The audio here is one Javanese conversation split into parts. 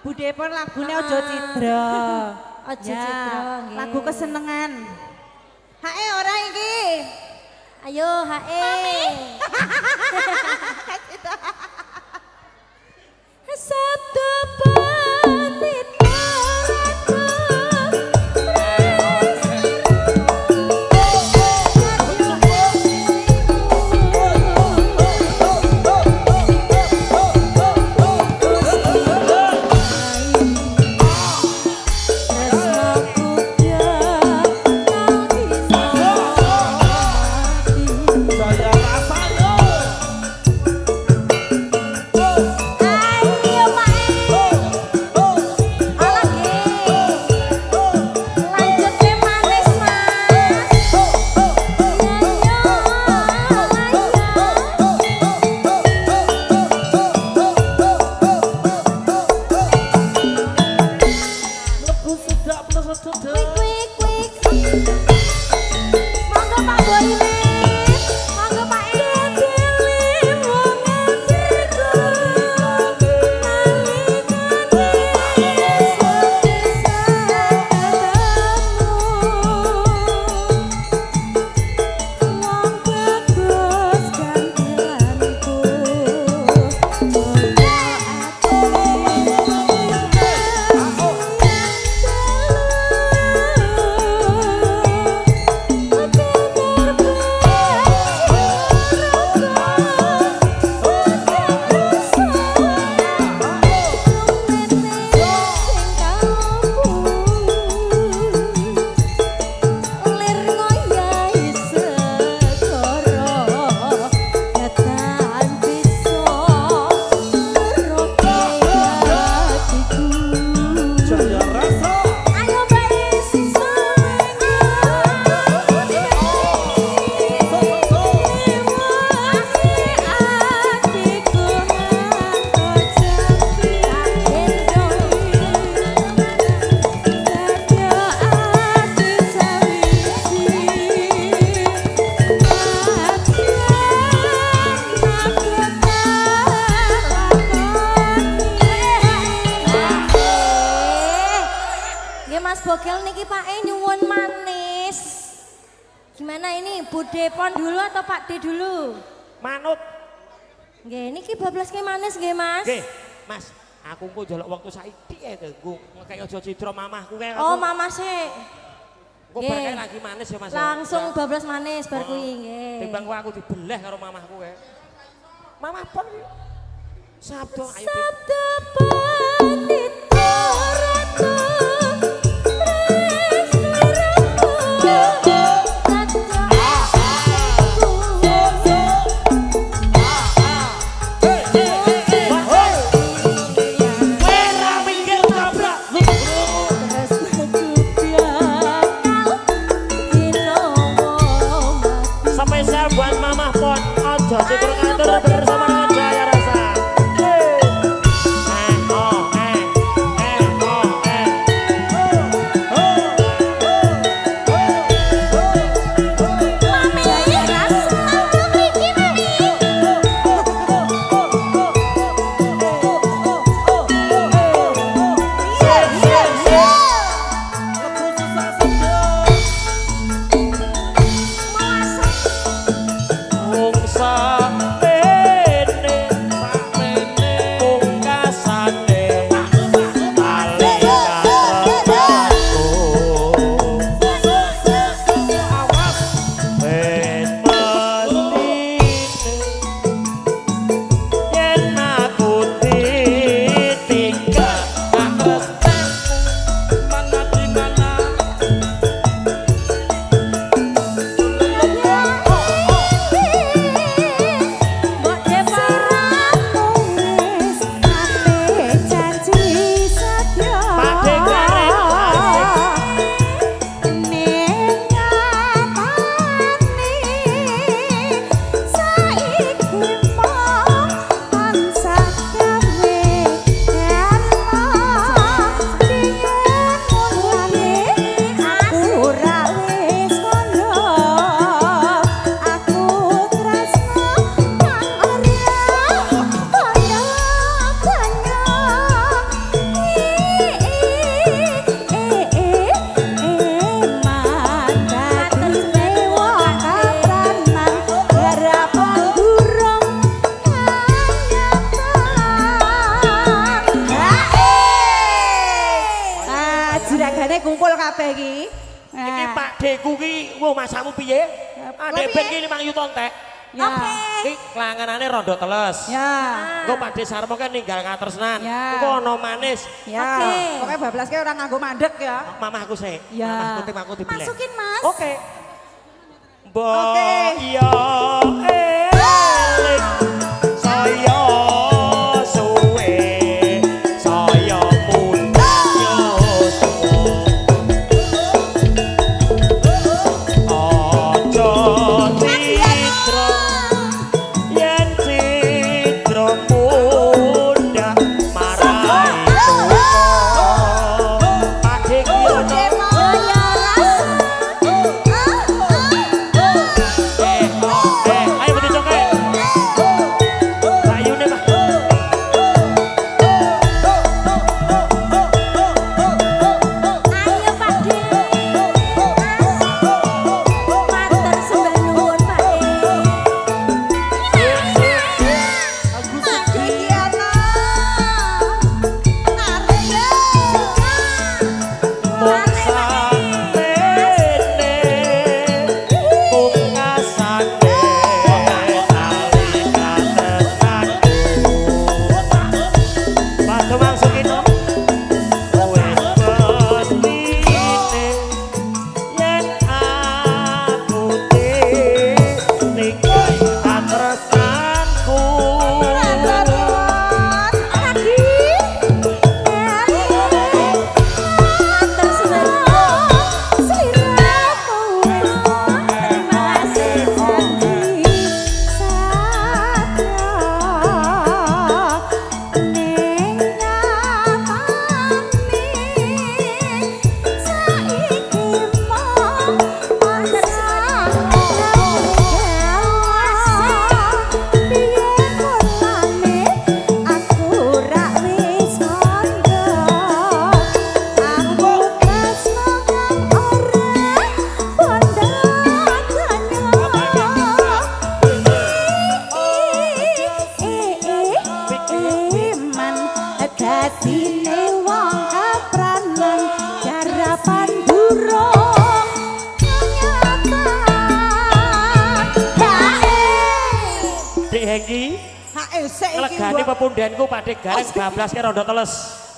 Budepon lagune Aja Cidra. Aja Cidra nggih. Lagu kesenengan. Hae ora iki. Ayo hae. Sabda patit Bogel niki Pak nyuwun manis. Gimana ini Budepon dulu atau Pak D dulu? Manut. Nggih niki bablaske manis nggih Mas. Nggih, Mas. Aku engko njaluk wektu saiki ae nggo ngekek Aja Cidra mamahku kae. Oh, mamah sik. Engko bareng lagi manis ya Mas. Langsung bablas manis bar kuwi nggih. Timbang aku dibelah karo mamahku kae. Mamah pon iki. Sabda ayo. Sabda Masamu piye? Adek bek iki 5 yuta entek. Ya. Iki klangenane rondo teles. Ya. Engko Pak De Sarmo kan ninggal katresnan. Ya. Engko ono manis. Ya. Pokoke bablaske ora nganggo mandek ya. Mamahku sih. Ya. Mamahku tim aku dibeli. Masukin, Mas. Oke. Mbok yo eling saya suwe saya muda Hengki. Nglegani pepundenku Pak Dik gareng bablaske rondo teles.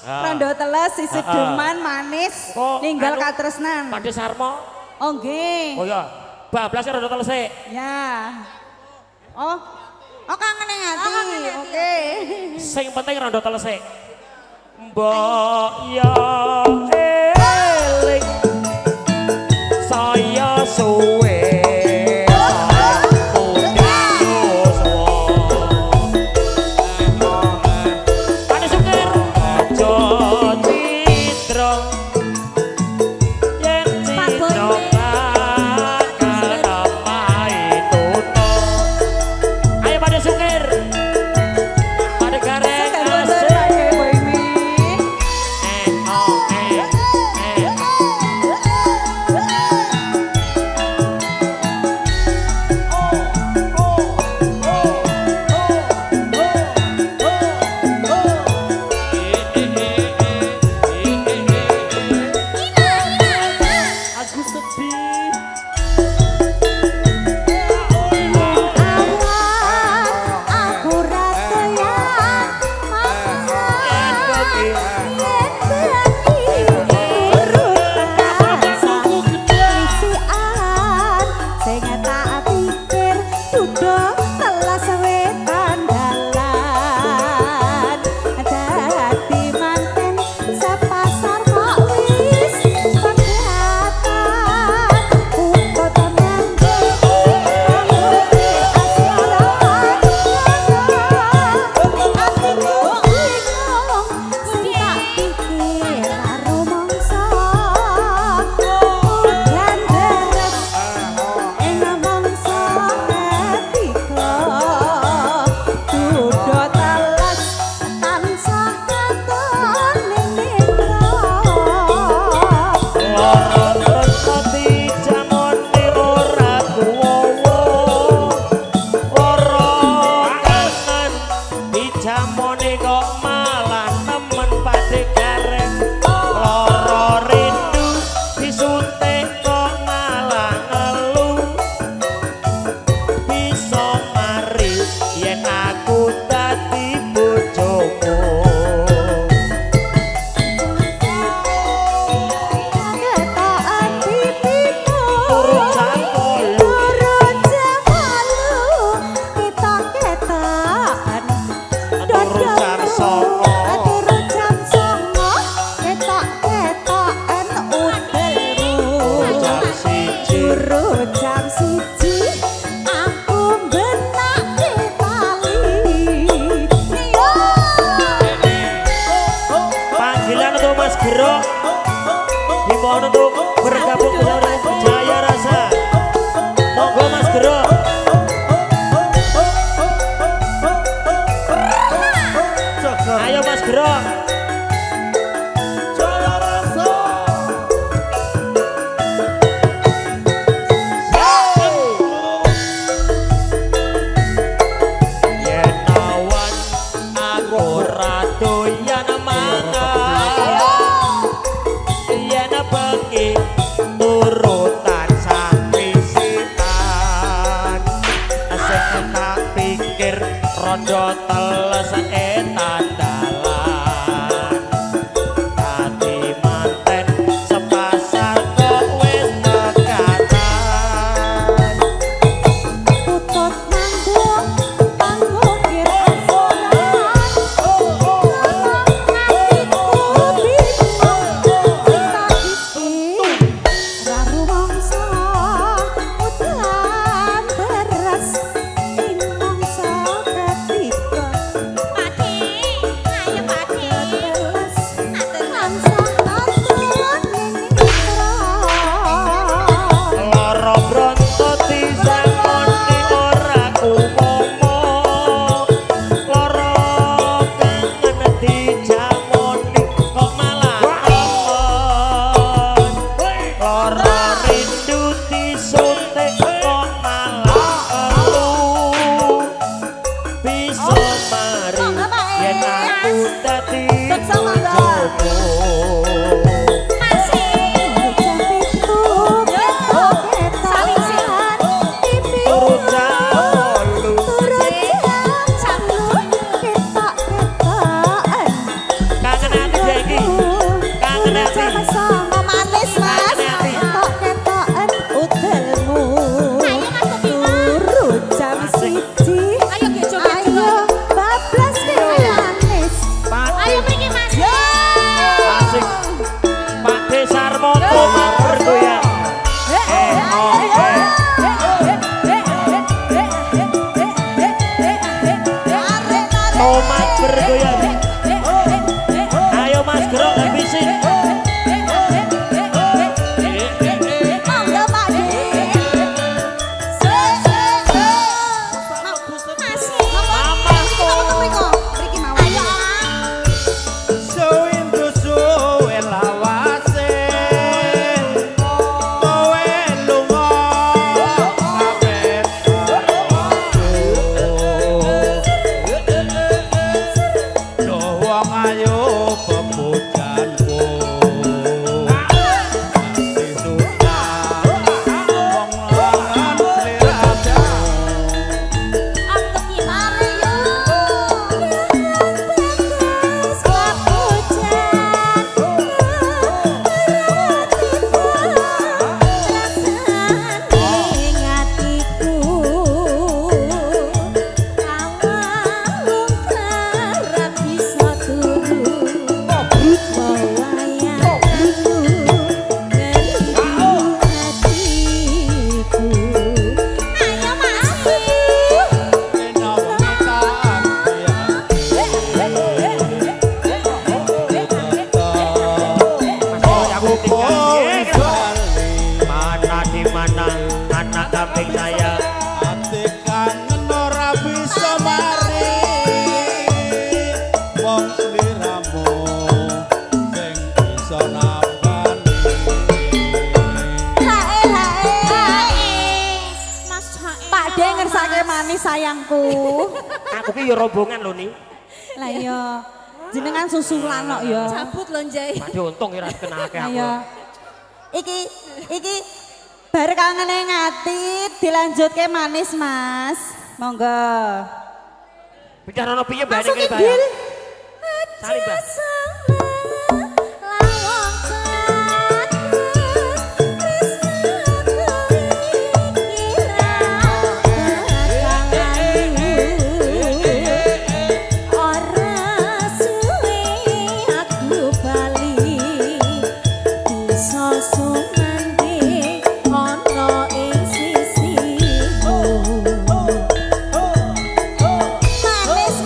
Rondo teles isi deman manis ninggal katresnan. Pakde Sarmo. Oh nggih. Oh ya. Bablas rondo teles e. Ya. Oh. Oh kangen ati. Oke. Sing penting rondo teles e. Mbok ya eling saya suwe. Dimohon untuk bergabung bersama Jaya Rasa. Monggo Mas Gero. Ayo Mas Gero. Jaya Rasa. Yen awan aku ora doyan mangan. Yen bengi turutan sapisian. Sing tak pikir rondo teles etan dalan. Dadi manten sepasar kok wis tekatan. Tutut manggung pangukir asoran. Lara bronto disamoni ora kumomo. Lara kangen dijamoni kok malah temen. Lara rindu disuntik kok malah elu. Bisa mari yen aku dadi bojomu. Kangen ati Omat bergoyang. Ayo Mas Gerok habisin. Monggo Pak De. Sayangku. Aku ki ya rombongan lho ni. Lah iya. Jenengan susulan kok ya. Cabut lho Njai. Padhe untung ora kenake aku. Ayo. Iki bar kangene ngati dilanjutke manis Mas. Monggo. Bicarane piye Mbak iki bayar? Sali Mbak.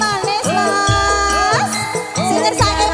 Manis Mas. Sinten saking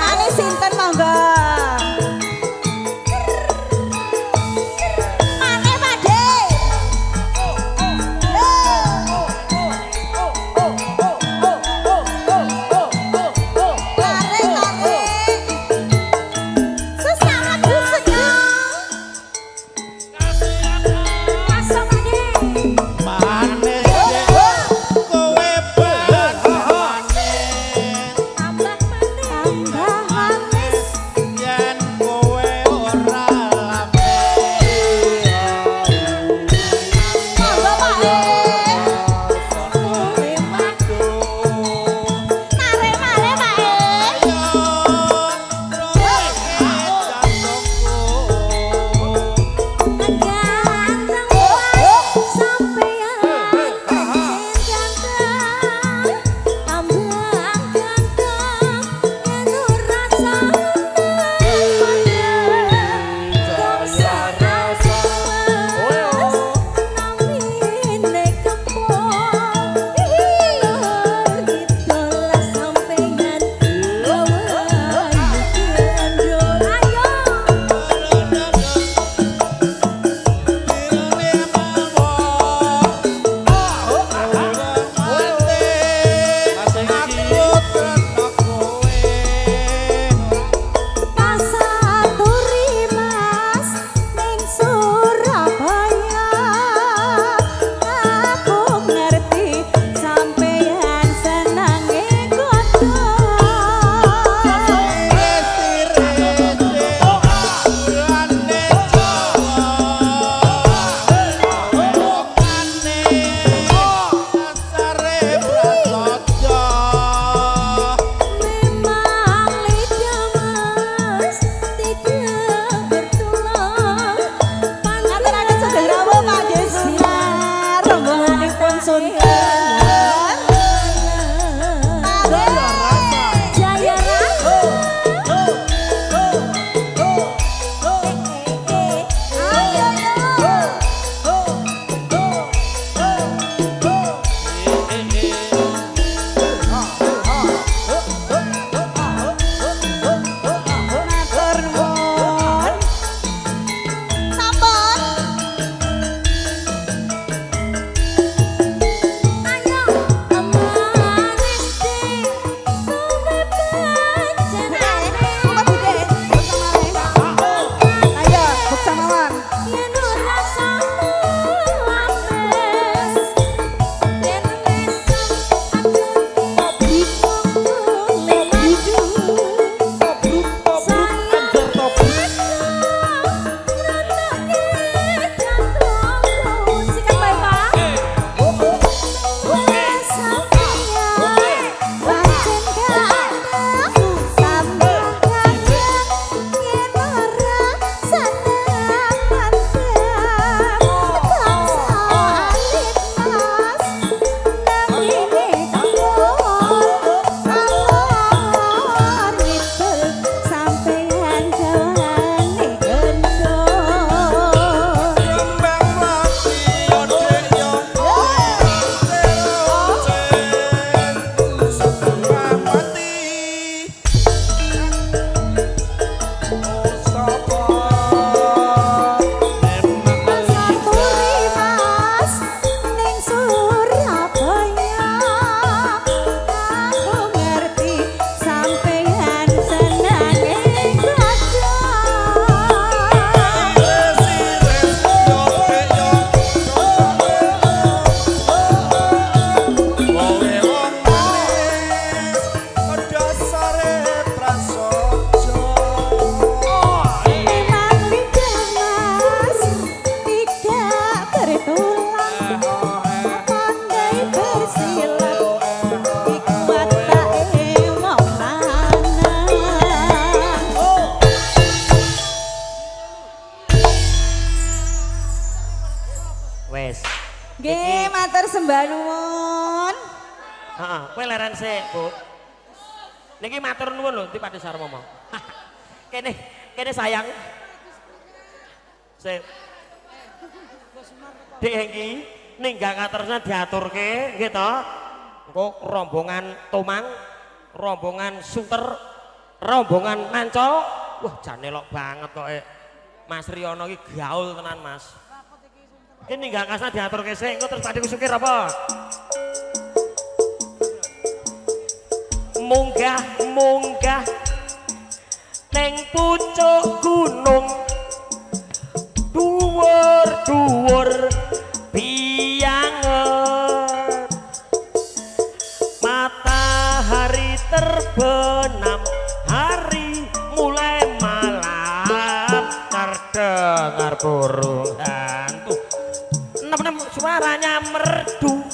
Mbak nuwun. Heeh, kowe leren sik, Bu. Niki matur nuwun lho, Ti Pati Sarmama. Kene sayang. Sip. Dik iki ninggal katerusna diaturke nggih to. Engko rombongan Tomang, rombongan Sunter, rombongan Mancol. Wah, jane lok banget kok Mas Riyono iki gaul tenan, Mas. Iki ninggal kasna diaturke sik, engko terus Pakde Sukir apa? Munggah neng pucuk gunung dhuwur bianget matahari terbenam hari mulai malam terdengar burung hantu enem suaranya merdu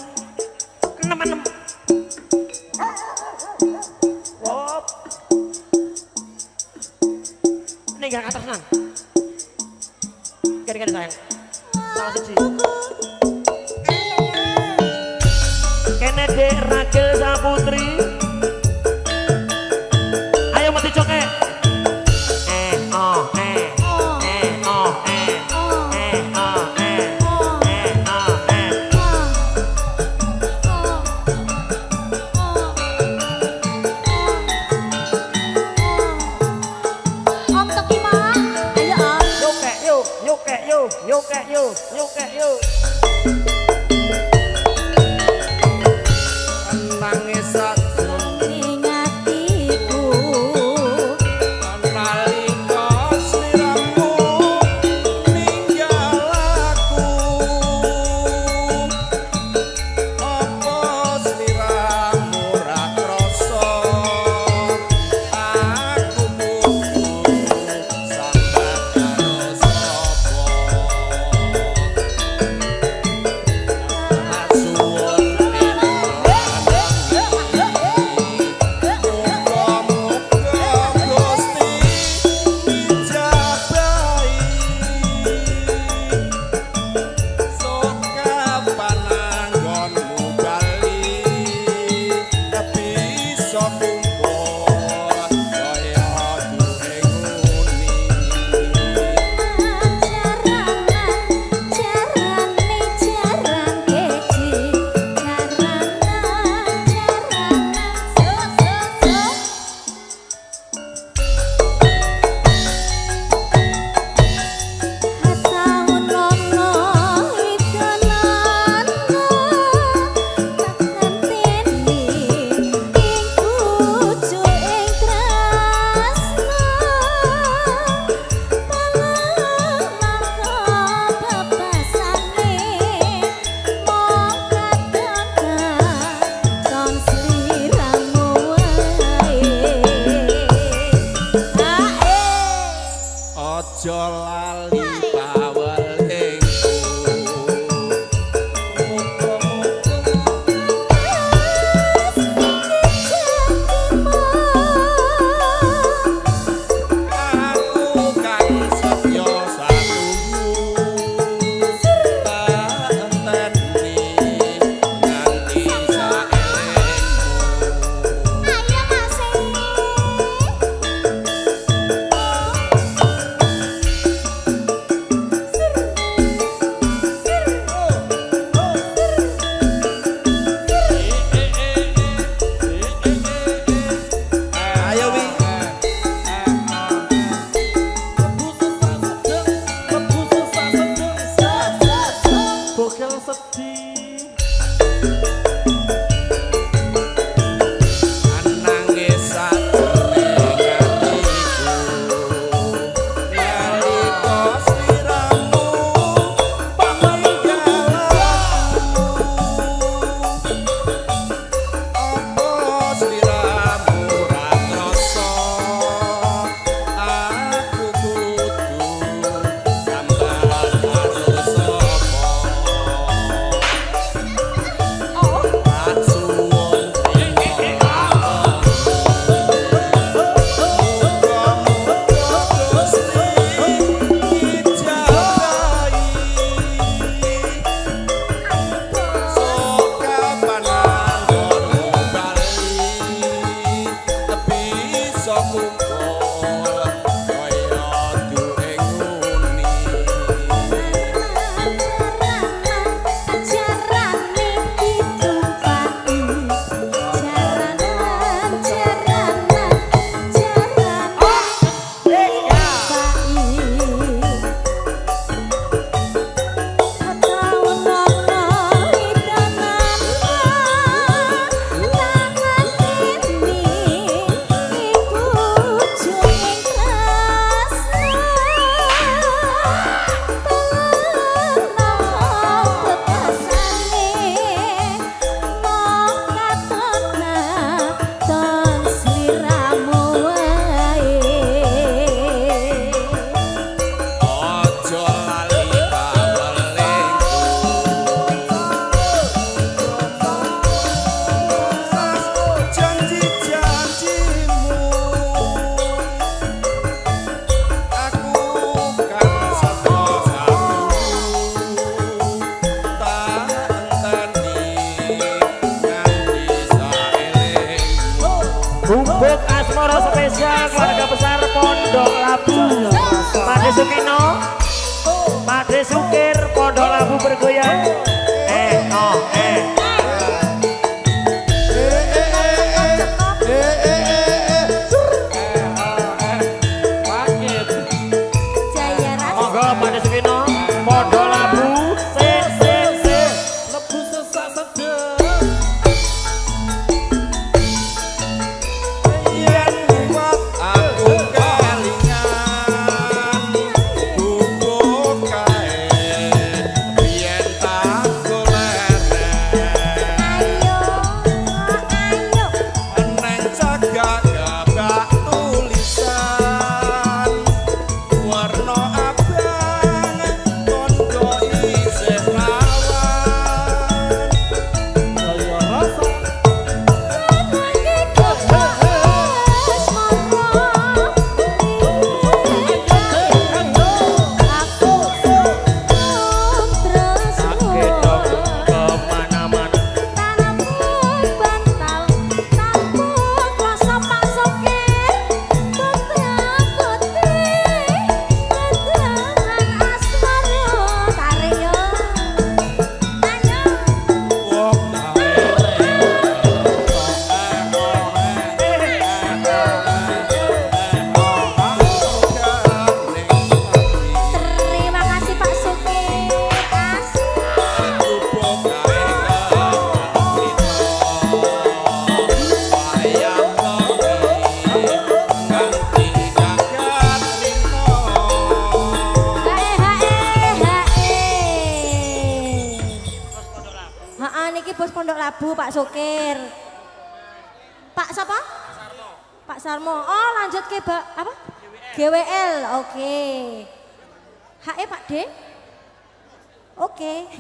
enem ini gak atas nan gini sayang salah siji kene dek Ragil Saputri ayo mati coke Bubuk asmara spesial keluarga besar Pondok Labu. Pakde Sukino, Pakde Sukir, Pondok Labu bergoyang. Monggo Pakde Sukino, Pondok Labu. Lebu sesak sedep. Yen kuat aku kelingan bubuk kae biyen tak goleren. Neng cagak gabak tulisan warna abang kondo isih lawan. Kaya rasa Terima kasih Pak Sukir. Asik. Niki bos Pondok Labu Pak Sukir. Pak siapa? Pak Sarmo. Oh lanjut ke apa? GWL. Oke. HE Pak D. Oke.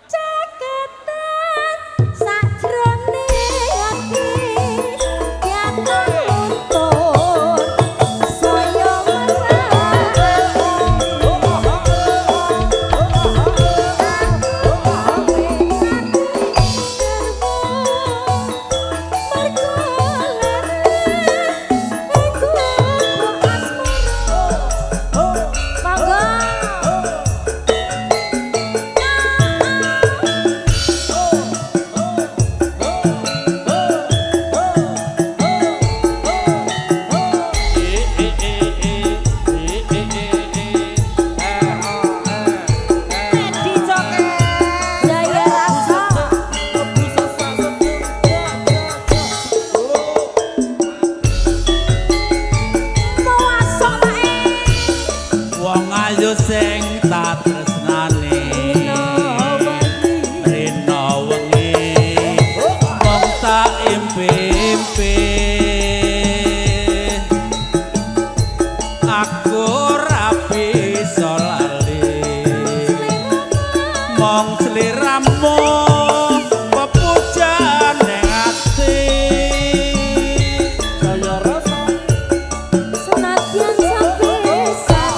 Caketan sajrone ati diatur nuntun saya sing tak tresnani rena wengi mong tak impi-impi aku ora bisa lali mong sliramu pepujan ning ati jaya rasa senadyan sampesan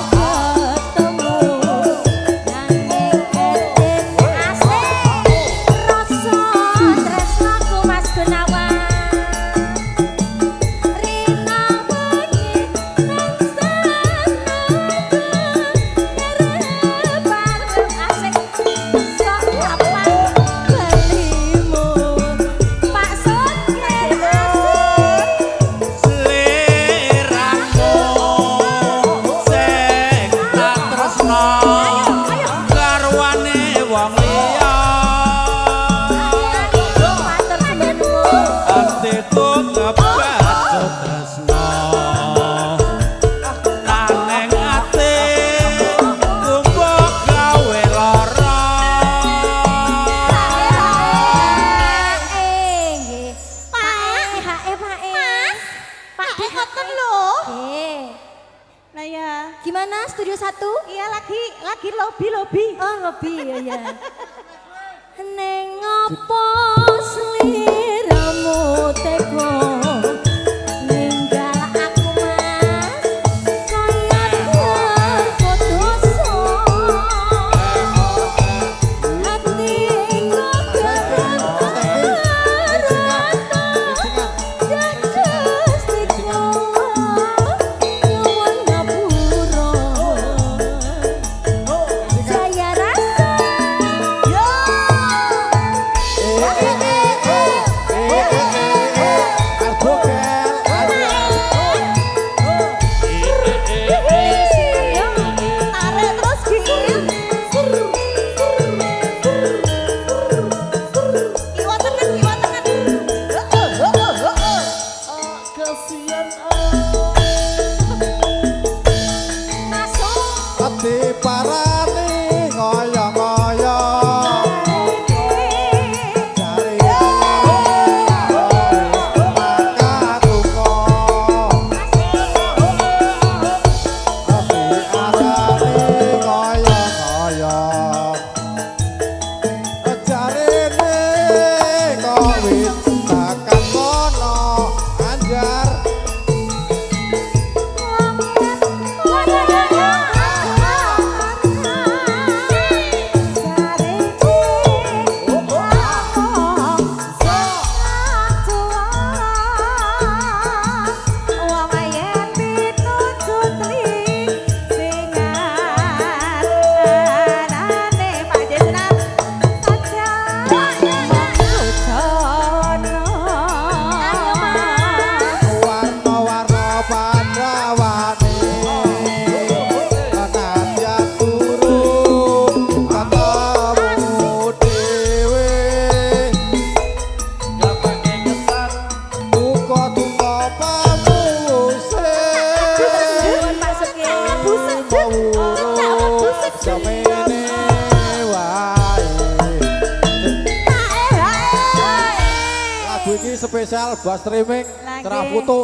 Gimana studio 1? Iya lagi lobby. Oh lobby ya. Neng ngopo sliramu teko ninggal aku mas kaya terputus hatiku spesial buat streaming Lagi. cerah foto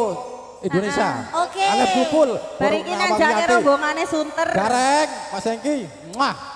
Indonesia. Oke. Alef Dupul. Bariki nanjake rombongane Sunter. Gareng, Mas Engki. Muah.